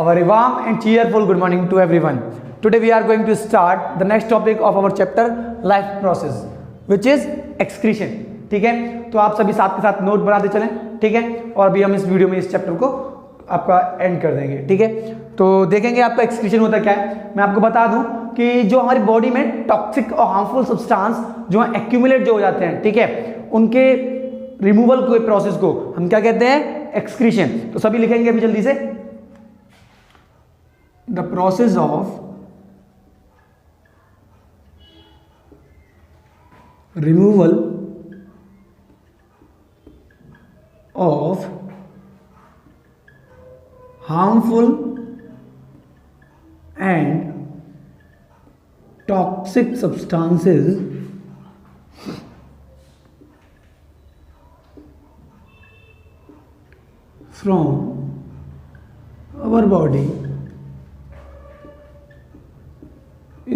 A very warm and cheerful good morning to everyone. Today we are going to start the next topic of our chapter life process, which is excretion. ठीक है, तो आप सभी साथ के साथ note बनाते चलें. ठीक है, और अभी हम इस वीडियो में इस चैप्टर को आपका एंड कर देंगे. ठीक है, तो देखेंगे आपका एक्सक्रीशन होता क्या है. मैं आपको बता दूं कि जो हमारी बॉडी में टॉक्सिक और हार्मफुल सब्सटेंस जो एक्यूमुलेट जो हो जाते हैं, ठीक है, उनके रिमूवल को प्रोसेस को हम क्या कहते हैं, एक्सक्रीशन. तो सभी लिखेंगे अभी जल्दी से. The process of removal of harmful and toxic substances from our body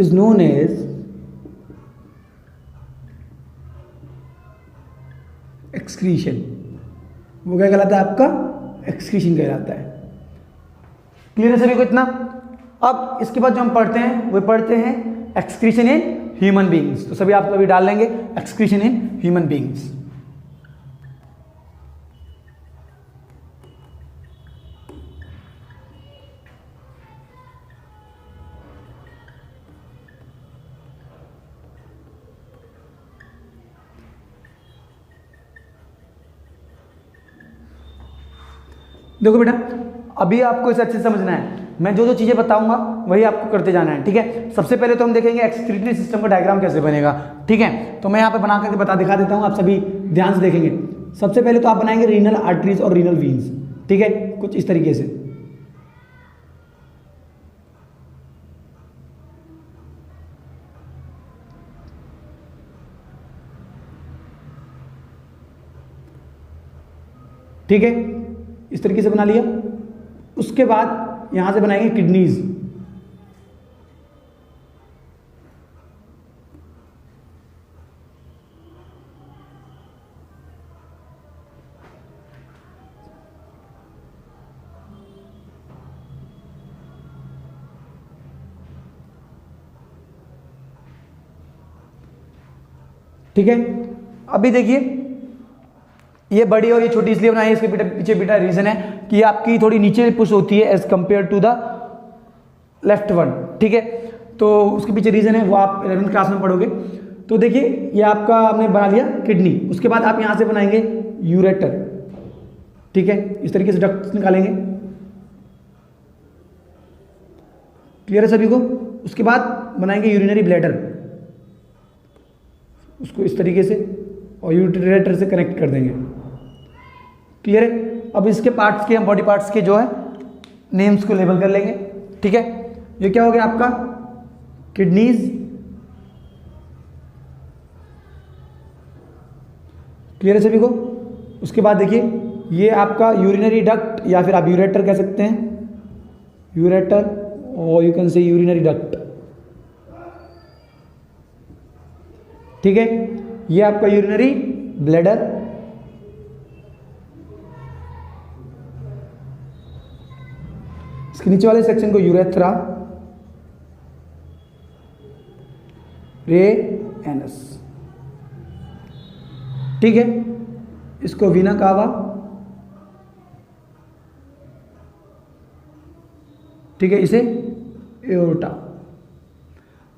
is known as excretion. वो क्या कहलाता है आपका, एक्सक्रीशन कहलाता है. क्लियर है सभी को इतना. अब इसके बाद जो हम पढ़ते हैं वो पढ़ते हैं एक्सक्रीशन इन ह्यूमन बीइंग्स. तो सभी आप अभी डाल लेंगे एक्सक्रीशन इन ह्यूमन बीइंग्स. देखो बेटा, अभी आपको इसे अच्छे से समझना है. मैं जो जो चीज़ें बताऊंगा वही आपको करते जाना है. ठीक है, सबसे पहले तो हम देखेंगे एक्सक्रीटरी सिस्टम का डायग्राम कैसे बनेगा. ठीक है, तो मैं यहाँ पे बना करके दिखा देता हूँ, आप सभी ध्यान से देखेंगे. सबसे पहले तो आप बनाएंगे रीनल आर्टरीज और रीनल वीन्स. ठीक है, कुछ इस तरीके से. ठीक है, इस तरीके से बना लिया. उसके बाद यहां से बनाएंगे किडनीज. ठीक है, अभी देखिए ये बड़ी और ये छोटी इसलिए बनाई है, इसके पीछे बेटा रीजन है कि आपकी थोड़ी नीचे पुश होती है as compare to the left one. ठीक है, तो उसके पीछे रीजन है, वो आप 11th क्लास में पढ़ोगे. तो देखिए ये आपका हमने बना लिया किडनी. उसके बाद आप यहां से बनाएंगे यूरेटर. ठीक है, इस तरीके से डक्ट निकालेंगे. क्लियर है सभी को. उसके बाद बनाएंगे यूरिनरी ब्लैडर, उसको इस तरीके से और यूरेटर से कनेक्ट कर देंगे. क्लियर है. अब इसके पार्ट्स के, हम बॉडी पार्ट्स के जो है नेम्स को लेबल कर लेंगे. ठीक है, ये क्या हो गया आपका, किडनीज. क्लियर है सभी को. उसके बाद देखिए ये आपका यूरिनरी डक्ट या फिर आप यूरेटर कह सकते हैं, यूरेटर, और यू कैन से यूरिनरी डक्ट. ठीक है, ये आपका यूरिनरी ब्लैडर. इसके नीचे वाले सेक्शन को यूरेथ्रा, रे एनस. ठीक है, इसको वीना कावा. ठीक है, इसे aorta.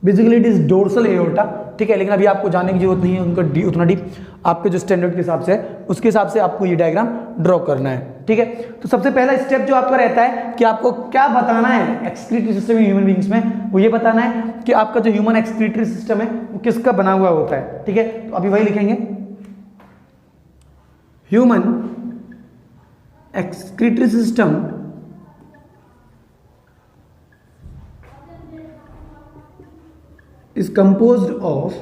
Basically it is dorsal aorta. ठीक है, लेकिन अभी आपको जानने की जरूरत नहीं है उनका उतना डीप. आपके जो स्टैंडर्ड के हिसाब से है उसके हिसाब से आपको ये डायग्राम ड्रॉ करना है. ठीक है, तो सबसे पहला स्टेप जो आपका रहता है कि आपको क्या बताना है एक्सक्रीटरी सिस्टम ह्यूमन बीइंग्स में, वो ये बताना है कि आपका जो ह्यूमन एक्सक्रीटरी सिस्टम है वो किसका बना हुआ होता है. ठीक है, तो अभी वही लिखेंगे, human excretory system is composed of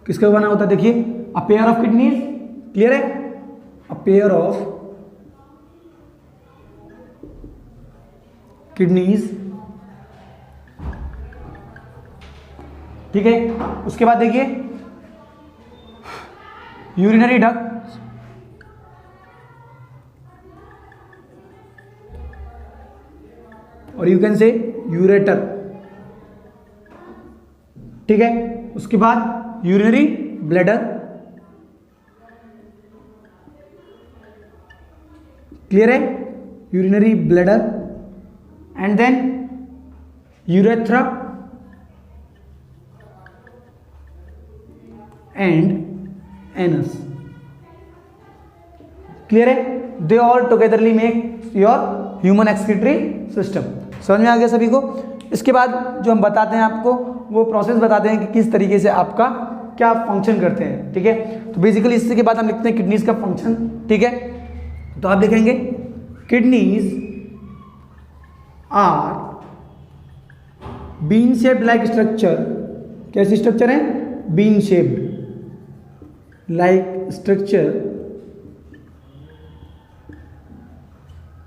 किसका बना होता है. देखिए, a pair of kidneys. Clear है, अ पेयर ऑफ किडनीज. ठीक है, उसके बाद देखिए यूरिनरी डक्ट, और यू कैन से यूरेटर, ठीक है। उसके बाद यूरिनरी ब्लैडर, क्लियर है, urinary bladder, and then urethra and anus, clear है। They all togetherly make your human excretory system. समझ में आ गया सभी को। इसके बाद जो हम बताते हैं आपको वो प्रोसेस बताते हैं कि किस तरीके से आपका क्या फंक्शन करते हैं, ठीक है। तो बेसिकली इसके बाद हम लिखते हैं किडनीज का फंक्शन, ठीक है। तो आप लिखेंगे kidneys are bean shaped like structure, कैसी स्ट्रक्चर है, बीन शेप्ड लाइक स्ट्रक्चर,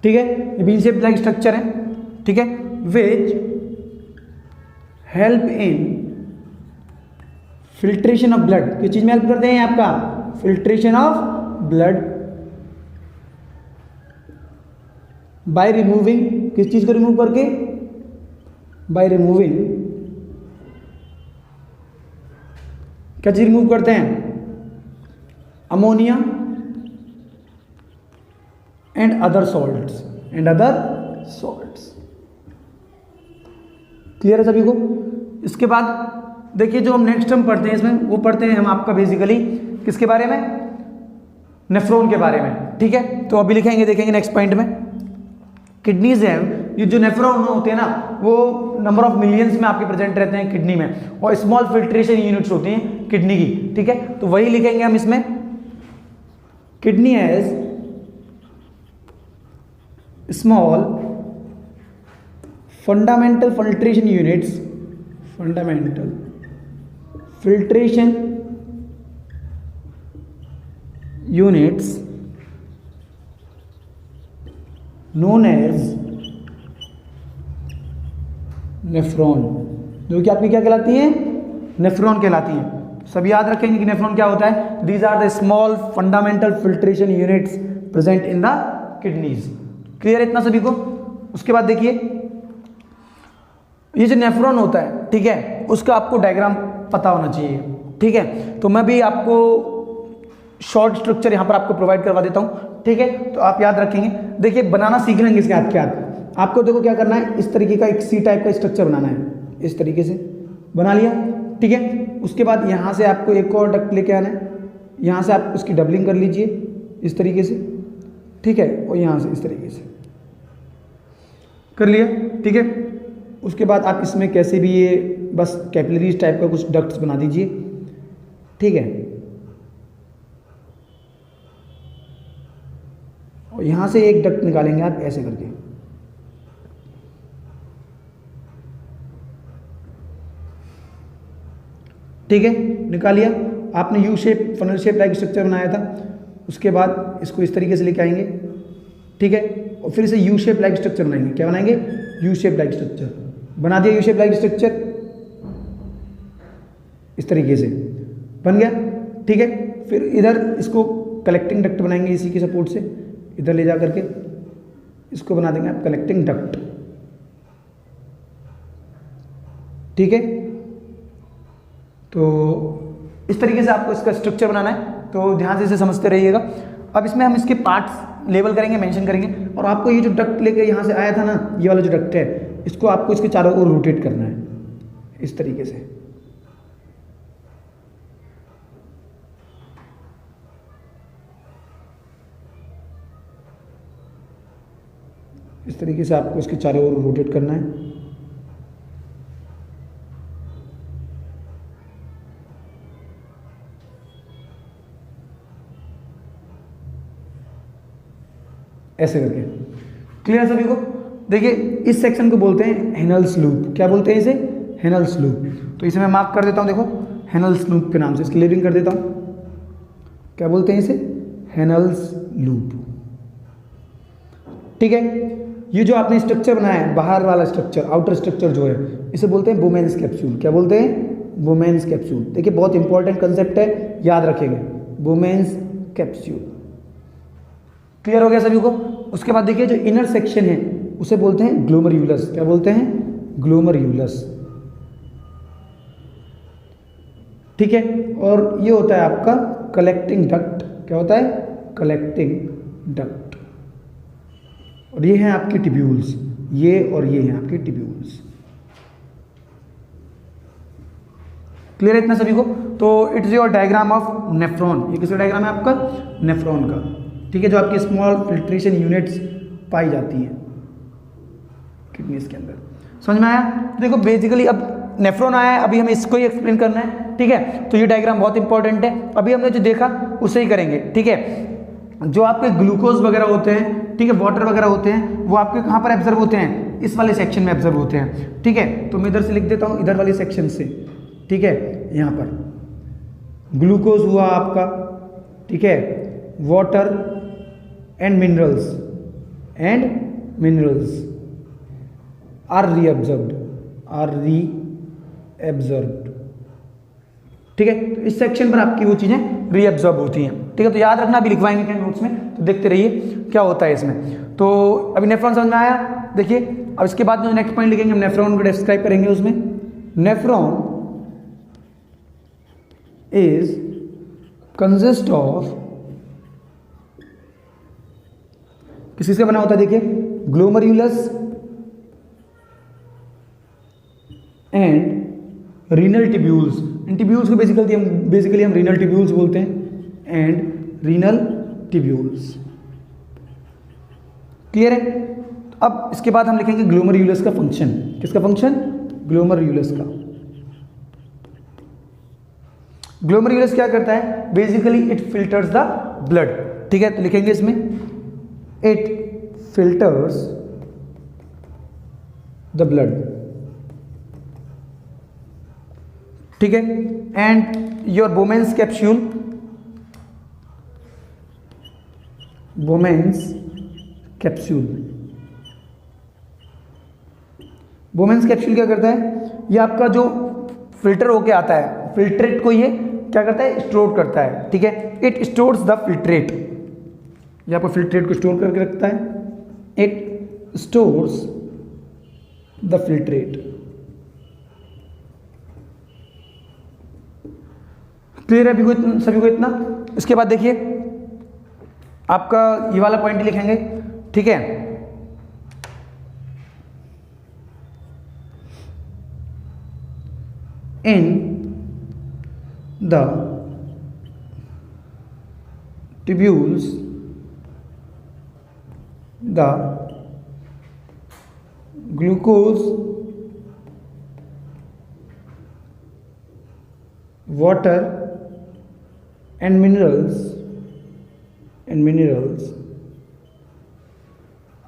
ठीक है, ये बीन शेप्ड लाइक स्ट्रक्चर है, ठीक है, which help in filtration of blood, किस चीज में हेल्प करते हैं आपका, filtration of blood, by removing, किस चीज को रिमूव करके, बाय रिमूविंग, क्या चीज रिमूव करते हैं, ammonia and other salts, clear है सभी को। इसके बाद देखिए जो हम नेक्स्ट हम पढ़ते हैं इसमें, वो पढ़ते हैं हम आपका बेसिकली किसके बारे में, नेफ्रॉन के बारे में, ठीक है। तो अभी लिखेंगे, देखेंगे नेक्स्ट पॉइंट में, किडनीज है, ये जो नेफ्रॉन होते हैं ना वो नंबर ऑफ मिलियंस में आपके प्रेजेंट रहते हैं किडनी में, और स्मॉल फिल्ट्रेशन यूनिट्स होती हैं किडनी की, ठीक है। तो वही लिखेंगे हम इसमें, kidney has small fundamental filtration units, fundamental filtration units known as nephron, जो कि आपकी क्या कहलाती है, नेफ्रॉन कहलाती है। सब याद रखेंगे कि नेफ्रॉन क्या होता है, these are the small fundamental filtration units present in the kidneys, clear है इतना सभी को। उसके बाद देखिए ये जो नेफ्रॉन होता है, ठीक है, उसका आपको डायग्राम पता होना चाहिए, ठीक है। तो मैं भी आपको शॉर्ट स्ट्रक्चर यहाँ पर आपको प्रोवाइड करवा देता हूँ, ठीक है। तो आप याद रखेंगे, देखिए बनाना सीख लेंगे इसके हाथ के हाथ। आपको देखो क्या करना है, इस तरीके का एक सी टाइप का स्ट्रक्चर बनाना है, इस तरीके से बना लिया, ठीक है। उसके बाद यहाँ से आपको एक और डक्ट लेके आना है, यहाँ से आप उसकी डबलिंग कर लीजिए इस तरीके से, ठीक है, और यहाँ से इस तरीके से कर लिया, ठीक है। उसके बाद आप इसमें कैसे भी ये बस कैपिलरीज टाइप का कुछ डक्ट्स बना दीजिए, ठीक है। और यहाँ से एक डक्ट निकालेंगे आप ऐसे करके, ठीक है, निकाल लिया आपने। U shape funnel shape like structure बनाया था, उसके बाद इसको इस तरीके से लेके आएंगे, ठीक है, और फिर इसे यू शेप लाइक स्ट्रक्चर बनाएंगे। क्या बनाएंगे, यू शेप लाइक स्ट्रक्चर बना दिया, यू शेप लाइक स्ट्रक्चर इस तरीके से बन गया, ठीक है। फिर इधर इसको कलेक्टिंग डक्ट बनाएंगे, इसी के सपोर्ट से इधर ले जा करके इसको बना देंगे आप कलेक्टिंग डक्ट, ठीक है। तो इस तरीके से आपको इसका स्ट्रक्चर बनाना है, तो ध्यान से इसे समझते रहिएगा। अब इसमें हम इसके पार्ट्स लेबल करेंगे, मेंशन करेंगे, और आपको ये जो डक्ट लेके यहाँ से आया था ना, ये वाला जो डक्ट है, इसको आपको इसके चारों ओर रोटेट करना है इस तरीके से, इस तरीके से आपको इसके चारों ओर रोटेट करना है। ऐसे करके, क्लियर सभी को। देखिए इस सेक्शन को बोलते हैं हेनल्स लूप, क्या बोलते हैं इसे, हेनल्स लूप। तो इसे मैं मार्क कर देता हूँ, देखो हेनल्स लूप के नाम से इसकी लेबलिंग कर देता हूँ। क्या बोलते हैं इसे, हेनल्स लूप, ठीक है। ये जो आपने स्ट्रक्चर बनाया है, बाहर वाला स्ट्रक्चर, आउटर स्ट्रक्चर जो है, इसे बोलते हैं बोमेन्स कैप्सूल। क्या बोलते हैं, बोमेन्स कैप्सूल। देखिए बहुत इंपॉर्टेंट कंसेप्ट है, याद रखेंगे, बोमेन्स कैप्सूल। क्लियर हो गया सभी को। उसके बाद देखिए जो इनर सेक्शन है उसे बोलते हैं ग्लोमेरुलस। क्या बोलते हैं? ग्लोमेरुलस। ठीक है, और ये होता है आपका कलेक्टिंग डक्ट। क्या होता है? Collecting duct. और ये हैं आपके टिब्यूल्स, ये और ये हैं आपके टिब्यूल्स। क्लियर है इतना सभी को? तो it's your diagram of nephron. ये किसका डायग्राम है? आपका नेफ्रॉन का। ठीक है, जो आपकी स्मॉल फिल्ट्रेशन यूनिट्स पाई जाती हैं किडनीज के अंदर। समझ में आया? देखो बेसिकली अब नेफ्रॉन आया है, अभी हमें इसको ही एक्सप्लेन करना है। ठीक है, तो ये डायग्राम बहुत इंपॉर्टेंट है। अभी हमने जो देखा उसे ही करेंगे। ठीक है, जो आपके ग्लूकोज वगैरह होते हैं, ठीक है, वाटर वगैरह होते हैं, वो आपके कहाँ पर एब्जर्व होते हैं? इस वाले सेक्शन में एब्जर्व होते हैं। ठीक है, तो मैं इधर से लिख देता हूँ, इधर वाले सेक्शन से। ठीक है, यहाँ पर ग्लूकोज हुआ आपका, ठीक है, वाटर एंड मिनरल्स आर रीअब्जर्व्ड। ठीक है, तो इस सेक्शन पर आपकी वो चीजें रीअब्जॉर्ब होती हैं। ठीक है, तो याद रखना, अभी लिखवाएंगे क्या नोट्स में, तो देखते रहिए क्या होता है इसमें। तो अभी नेफ्रॉन समझ में आया। देखिए अब इसके बाद में नेक्स्ट पॉइंट लिखेंगे, हम नेफ्रॉन को डिस्क्राइब करेंगे। उसमें नेफ्रॉन इज कंसिस्ट ऑफ, किसी से बना होता है? देखिए glomerulus and renal tubules. In tubules को बेसिकली हम रीनल टिब्यूल्स बोलते हैं, एंड रीनल टिब्यूल्स। क्लियर है? अब इसके बाद हम लिखेंगे ग्लोमेरुलस का फंक्शन। किसका फंक्शन? ग्लोमेरुलस का। ग्लोमेरुलस क्या करता है? Basically it filters the blood. ठीक है, तो लिखेंगे इसमें इट फिल्टर्स द ब्लड। ठीक है, and your Bowman's capsule, Bowman's capsule क्या करता है? ये आपका जो फिल्टर होके आता है, फिल्ट्रेट को ये क्या करता है? स्टोर करता है। ठीक है, इट स्टोर्स द फिल्ट्रेट। ये आपको फिल्ट्रेट को स्टोर करके रखता है। It stores the filtrate. Clear है अभी सभी को इतना? इसके बाद देखिए आपका ये वाला पॉइंट लिखेंगे। ठीक है, in the tubules the glucose, water and minerals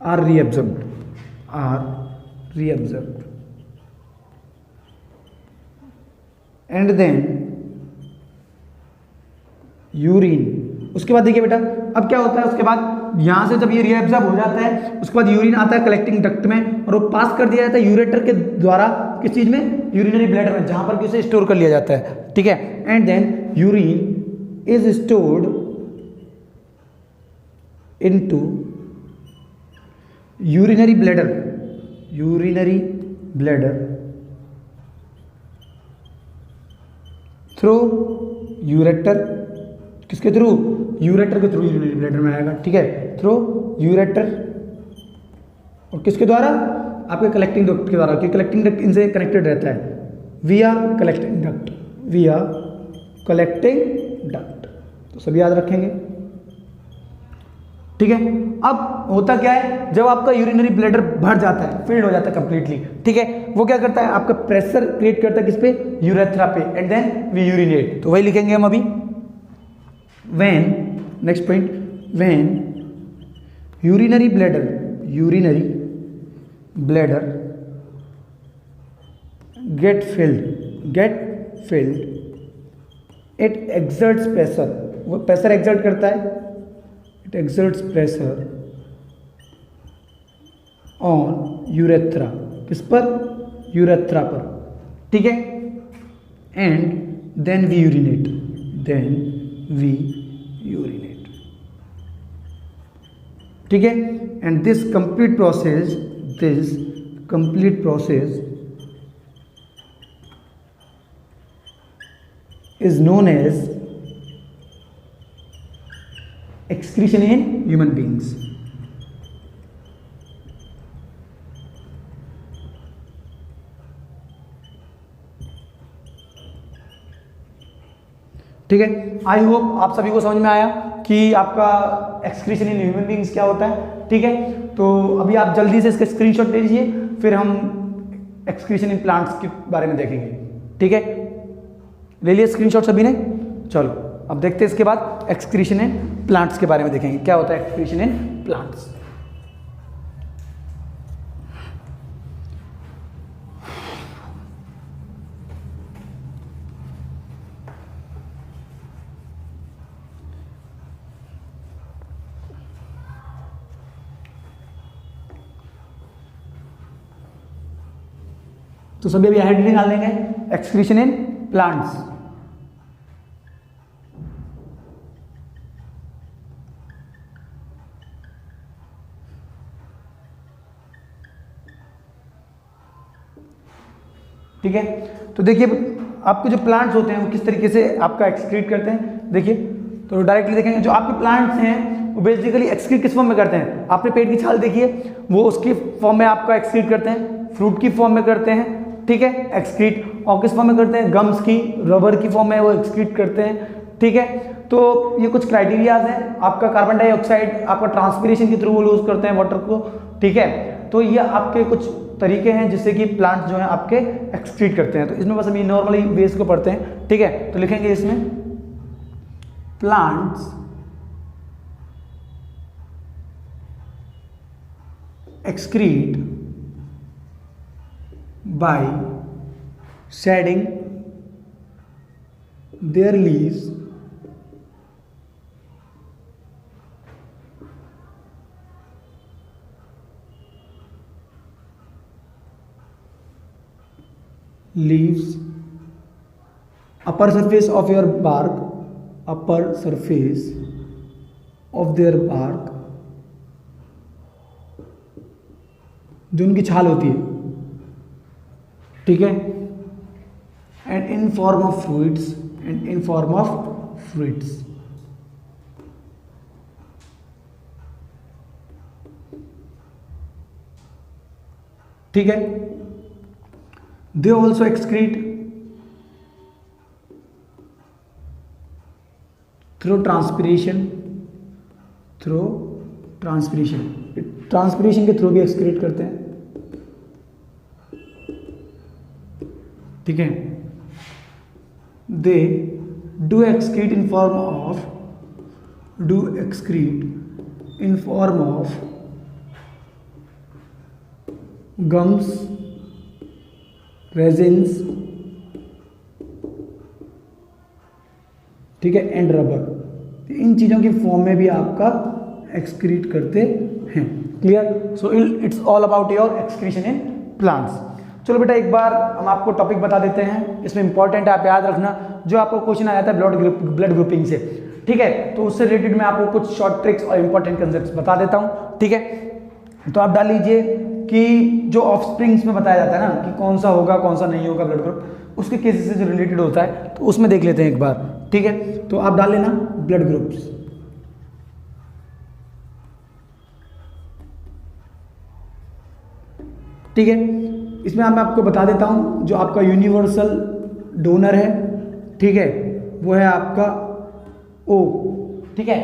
are reabsorbed and then urine. उसके बाद देखिए बेटा अब क्या होता है, उसके बाद यहाँ से जब ये रीएब्जॉर्ब हो जाता है उसके बाद यूरिन आता है कलेक्टिंग डक्ट में और वो पास कर दिया जाता है यूरेटर के द्वारा किस चीज़ में? यूरिनरी ब्लैडर में, जहाँ पर कि उसे स्टोर कर लिया जाता है। ठीक है, and then urine is stored into urinary bladder through ureter. किसके थ्रू? यूरेटर के थ्रू यूरिनरी ब्लैडर में आएगा। ठीक है, थ्रू यूरेटर और किसके द्वारा? आपके कलेक्टिंग डक्ट के द्वारा, क्योंकि कलेक्टिंग डक्ट इनसे कनेक्टेड रहता है विया कलेक्टिंग डक्ट। तो सभी याद रखेंगे। ठीक है, अब होता क्या है, जब आपका यूरिनरी ब्लैडर भर जाता है, फिल्ड हो जाता है कंप्लीटली, ठीक है, वो क्या करता है? आपका प्रेशर क्रिएट करता है किस पे? यूरेथ्रा पे, एंड देन वी यूरिनेट। तो वही लिखेंगे हम अभी। when, next point, when urinary bladder get filled, it exerts pressure। वो प्रेशर एक्सर्ट करता है, it exerts pressure on urethra। किस पर? यूरेथ्रा पर। ठीक है, and then we urinate। ठीक है, and this complete process this complete process is known as excretion in human beings. ठीक है, आई होप आप सभी को समझ में आया कि आपका एक्सक्रीशन इन ह्यूमन बींग्स क्या होता है। ठीक है, तो अभी आप जल्दी से इसका स्क्रीनशॉट ले लीजिए, फिर हम एक्सक्रीशन इन प्लांट्स के बारे में देखेंगे। ठीक है, ले लिया स्क्रीनशॉट सभी ने। चलो अब देखते हैं इसके बाद एक्सक्रीशन इन प्लांट्स के बारे में देखेंगे, क्या होता है एक्सक्रीशन इन प्लांट्स। तो सभी अभी हेडिंग निकाल लेंगे, एक्सक्रीशन इन प्लांट्स। ठीक है, तो देखिए आपके जो प्लांट्स होते हैं वो किस तरीके से आपका एक्सक्रीट करते हैं। देखिए तो डायरेक्टली देखेंगे, जो आपके प्लांट्स हैं वो बेसिकली एक्सक्रीट किस फॉर्म में करते हैं। आपने पेट की छाल देखी है, वो उसकी फॉर्म में आपका एक्सक्रीट करते हैं, फ्रूट की फॉर्म में करते हैं। ठीक है, एक्सक्रीट और किस फॉर्म में करते हैं, गम्स की, रबर की फॉर्म में वो एक्सक्रीट करते हैं। ठीक है, तो ये कुछ क्राइटेरियाज हैं। आपका कार्बन डाइऑक्साइड आपका ट्रांसपीरेशन के थ्रू वो लूज करते हैं वाटर को। ठीक है, तो ये आपके कुछ तरीके हैं जिससे कि प्लांट जो है आपके एक्सक्रीट करते हैं। तो इसमें बस हम ये नॉर्मली बेस को पढ़ते हैं। ठीक है, तो लिखेंगे इसमें plants excrete by shedding their leaves upper surface of your bark, upper surface of their bark, जो उनकी छाल होती है। ठीक है, and in form of fruits, and in form of fruits. ठीक है, they also excrete through transpiration, transpiration के थ्रू भी एक्सक्रीट करते हैं। ठीक है, they do excrete in form of gums, resins, ठीक है, एंड रबर। इन चीजों की फॉर्म में भी आपका एक्सक्रीट करते हैं। Clear? So it's all about your excretion in plants. चलो बेटा एक बार हम आपको टॉपिक बता देते हैं, इसमें इंपॉर्टेंट है, आप याद रखना। जो आपको क्वेश्चन आया था ब्लड ग्रुपिंग से, ठीक है, तो उससे रिलेटेड मैं आपको कुछ शॉर्ट ट्रिक्स और इंपॉर्टेंट कंसेप्ट्स बता देता हूँ। ठीक है, तो आप डाल लीजिए कि जो ऑफस्प्रिंग्स में बताया जाता है ना कि कौन सा होगा कौन सा नहीं होगा ब्लड ग्रुप, उसके केसेस से जो रिलेटेड होता है, तो उसमें देख लेते हैं एक बार। ठीक है, तो आप डाल लेना ब्लड ग्रुप्स। ठीक है, इसमें मैं आपको बता देता हूं, जो आपका यूनिवर्सल डोनर है, ठीक है, वो है आपका ओ। ठीक है,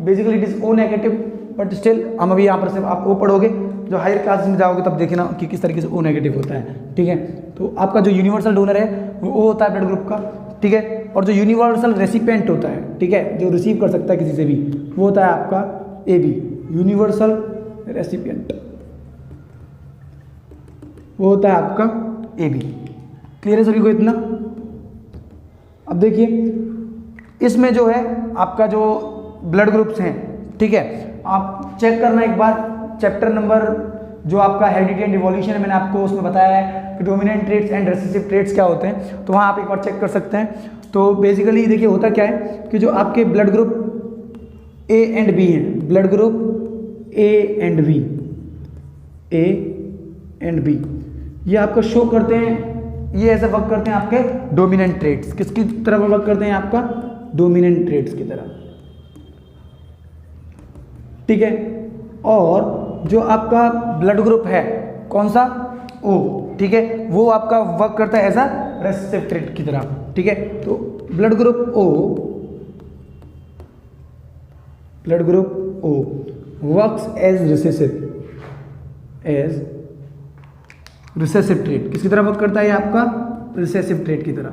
basically it is O negative, but still हम अभी यहाँ पर सिर्फ आप ओ पढ़ोगे, जो हायर क्लासेस में जाओगे तब देखना कि किस तरीके से ओ नेगेटिव होता है। ठीक है, तो आपका जो यूनिवर्सल डोनर है वो ओ होता है ब्लड ग्रुप का। ठीक है, और जो यूनिवर्सल रेसिपिएंट होता है, ठीक है, जो रिसीव कर सकता है किसी से भी, वो होता है आपका ए बी, यूनिवर्सल रेसिपिएंट, वो होता है आपका ए बी। क्लियर है सभी को इतना? अब देखिए इसमें जो है आपका जो ब्लड ग्रुप्स हैं, ठीक है, आप चेक करना एक बार चैप्टर नंबर जो आपका हेरिडिटी एंड इवोल्यूशन है, मैंने आपको उसमें बताया है कि dominant traits and recessive traits क्या होते हैं, तो वहाँ आप एक बार चेक कर सकते हैं। तो बेसिकली देखिए होता क्या है कि जो आपके blood group A and B हैं, blood group A and B, A and B, ये आपका शो करते हैं, ये ऐसे वर्क करते हैं आपके डोमिनेंट ट्रेट्स। किसकी तरह वर्क करते हैं? आपका डोमिनेंट ट्रेट्स की तरह, ठीक है। और जो आपका ब्लड ग्रुप है कौन सा? ओ, ठीक है, वो आपका वर्क करता है एज अ रेसेसिव ट्रेट की तरह, ठीक है। तो blood group O, blood group O works as recessive trait. किसकी तरह वर्क करता है? आपका रिसेसिव ट्रेट की तरह,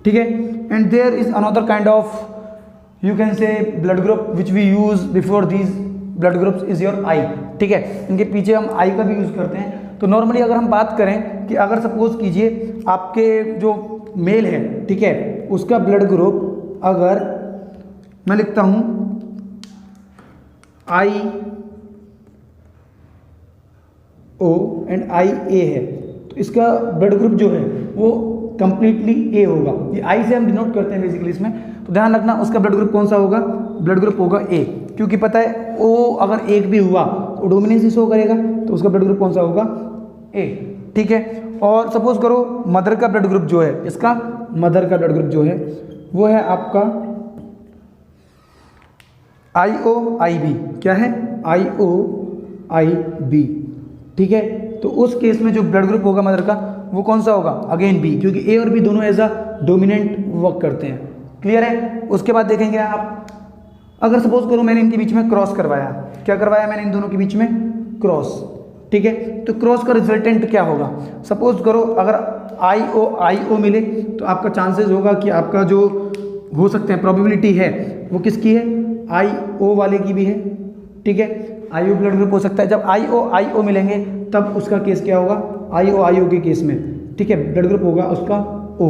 ठीक है। And there is another kind of, you can say blood group which we use before these blood groups is your I, ठीक है। इनके पीछे हम आई का भी यूज करते हैं। तो नॉर्मली अगर हम बात करें कि अगर सपोज कीजिए आपके जो मेल है, ठीक है, उसका ब्लड ग्रुप अगर मैं लिखता हूं आई ओ एंड आई ए है, तो इसका ब्लड ग्रुप जो है वो कंप्लीटली ए होगा। ये आई से हम डिनोट करते हैं बेसिकली इसमें, तो ध्यान रखना उसका ब्लड ग्रुप कौन सा होगा? ब्लड ग्रुप होगा ए, क्योंकि पता है ओ अगर एक भी हुआ तो डोमिनेंस शो करेगा, तो उसका ब्लड ग्रुप कौन सा होगा? ए, ठीक है। और सपोज करो मदर का ब्लड ग्रुप जो है, इसका मदर का ब्लड ग्रुप जो है वो है आपका आई ओ आई बी। क्या है? आई ओ आई बी, ठीक है। तो उस केस में जो ब्लड ग्रुप होगा मदर का वो कौन सा होगा? अगेन बी, क्योंकि ए और बी दोनों एज अ डोमिनेंट वर्क करते हैं। क्लियर है? उसके बाद देखेंगे आप, अगर सपोज करो मैंने इनके बीच में क्रॉस करवाया, क्या करवाया मैंने इन दोनों के बीच में? क्रॉस, ठीक है। तो क्रॉस का रिजल्टेंट क्या होगा? सपोज करो अगर आई ओ मिले तो आपका चांसेस होगा कि आपका जो हो सकते हैं प्रोबेबिलिटी है वो किसकी है? आई ओ वाले की भी है, ठीक है। आई ओ ब्लड ग्रुप हो सकता है। जब आई ओ मिलेंगे तब उसका केस क्या होगा? आई ओ के केस में, ठीक है, ब्लड ग्रुप होगा उसका ओ,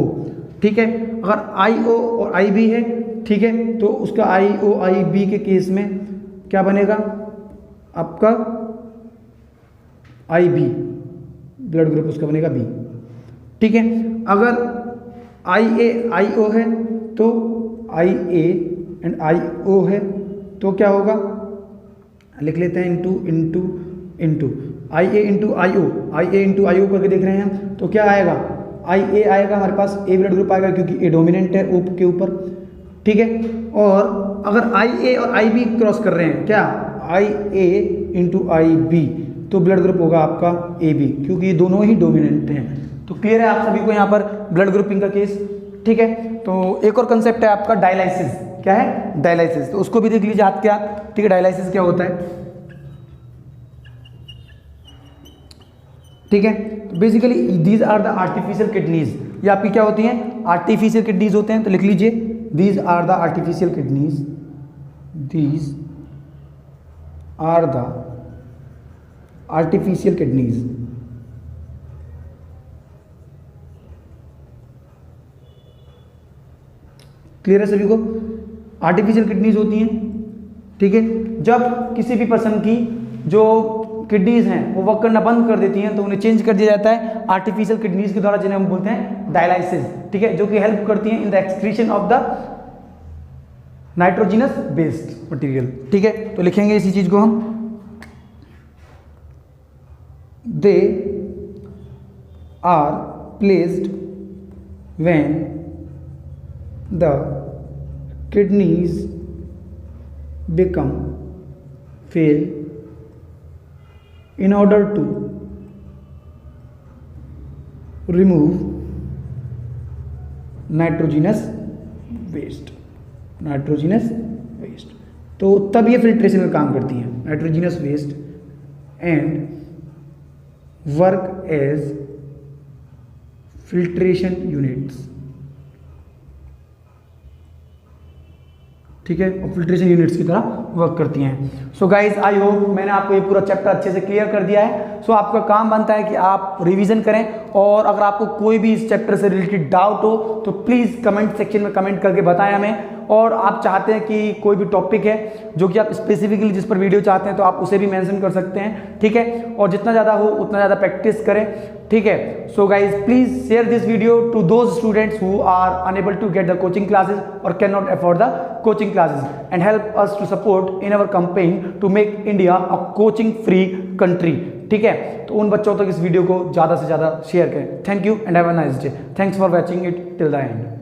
ठीक है। अगर आई ओ और आई बी है, ठीक है, तो उसका आई ओ आई बी के केस में क्या बनेगा? आपका आई बी ब्लड ग्रुप उसका बनेगा बी, ठीक है। अगर आई ए आई ओ है तो आई ए एंड आई ओ है तो क्या होगा? लिख लेते हैं इंटू आई ए इंटू आई ओ करके देख रहे हैं हम, तो क्या आएगा? आई ए आएगा हमारे पास, ए ब्लड ग्रुप आएगा क्योंकि ए डोमिनेंट है ओ के ऊपर, ठीक है। और अगर आई ए और आई बी क्रॉस कर रहे हैं, क्या? आई ए इंटू आई बी, तो ब्लड ग्रुप होगा आपका ए बी, क्योंकि ये दोनों ही डोमिनेंट हैं। तो क्लियर है आप सभी को यहाँ पर ब्लड ग्रुपिंग का केस, ठीक है। तो एक और कंसेप्ट है आपका डायलाइसिस। क्या है? डायलाइसिस। तो उसको भी देख लीजिए हाथ के हाथ, ठीक है। डायलाइसिस क्या होता है, ठीक है। तो basically these are the artificial kidneys, ये आपकी क्या होती हैं? आर्टिफिशियल किडनीज होते हैं। तो लिख लीजिए these are the artificial kidneys, these are the artificial kidneys. Clear है सभी को? आर्टिफिशियल किडनीज होती हैं, ठीक है। जब किसी भी पर्सन की जो किडनीज हैं वो वर्क करना बंद कर देती हैं तो उन्हें चेंज कर दिया जाता है आर्टिफिशियल किडनीज के द्वारा, जिन्हें हम बोलते हैं डायलाइसिस, ठीक है, जो कि हेल्प करती हैं in the excretion of the nitrogenous based material, ठीक है। तो लिखेंगे इसी चीज को हम, they are placed when the kidneys become fail in order to remove nitrogenous waste, तो तब ये फिल्ट्रेशन का काम करती हैं, nitrogenous waste, and work as filtration units, ठीक है, और फिल्ट्रेशन यूनिट्स की तरह वर्क करती हैं। सो गाइज आई होप मैंने आपको ये पूरा चैप्टर अच्छे से क्लियर कर दिया है। सो आपका काम बनता है कि आप रिवीजन करें, और अगर आपको कोई भी इस चैप्टर से रिलेटेड डाउट हो तो प्लीज़ कमेंट सेक्शन में कमेंट करके बताएं हमें। और आप चाहते हैं कि कोई भी टॉपिक है जो कि आप स्पेसिफिकली जिस पर वीडियो चाहते हैं तो आप उसे भी मेंशन कर सकते हैं, ठीक है। और जितना ज़्यादा हो उतना ज़्यादा प्रैक्टिस करें, ठीक है। So guys please share this video to those students who are unable to get the coaching classes और can not afford the coaching classes, and help us to support in our campaign to make India a coaching free country, ठीक है। तो उन बच्चों तक इस video को ज़्यादा से ज़्यादा शेयर करें। Thank you and have a nice day. Thanks for watching it till the end.